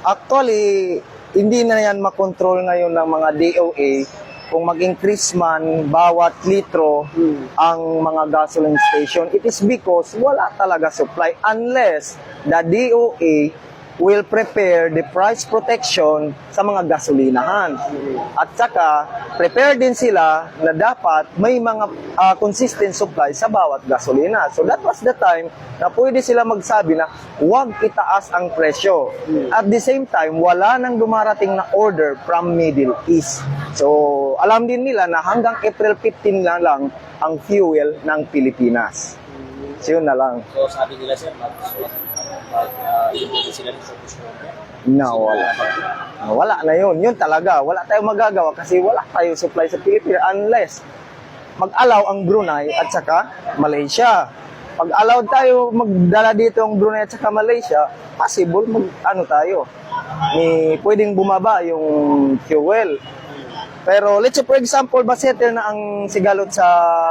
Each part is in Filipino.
Actually, hindi na yan makontrol ngayon ng mga DOA kung mag-increase man bawat litro ang mga gasoline station. It is because wala talaga supply unless the DOA will prepare the price protection sa mga gasolinahan. At saka, prepare din sila na dapat may mga consistent supply sa bawat gasolina. So that was the time na pwede sila magsabi na huwag itaas ang presyo. At the same time, wala nang dumarating na order from Middle East. So alam din nila na hanggang April 15 na lang ang fuel ng Pilipinas. So yun na lang. So sabi nila sir, sila Na wala. Wala na yun. Yun talaga. Wala tayong magagawa kasi wala tayong supply sa Pilipinas unless mag-allow ang Brunei at saka Malaysia. Pag allowed tayo magdala dito ang Brunei at saka Malaysia, possible tayo. Pwedeng bumaba yung fuel. Pero let's say for example, basettle na ang sigalot sa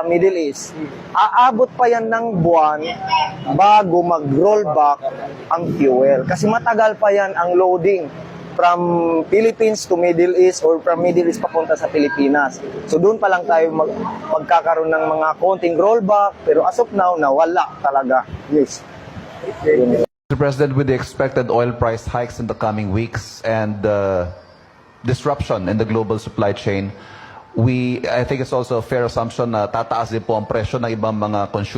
Middle East. Aabot pa yan ng buwan bago mag-roll back ang fuel. Kasi matagal pa yan ang loading from Philippines to Middle East or from Middle East papunta sa Pilipinas. So doon pa lang tayo magkakaroon ng mga konting rollback. Pero as of now, nawala talaga. Yes. Mr. President, with the expected oil price hikes in the coming weeks and disruption in the global supply chain, I think it's also a fair assumption na tataas din po ang presyo ng ibang mga consumer.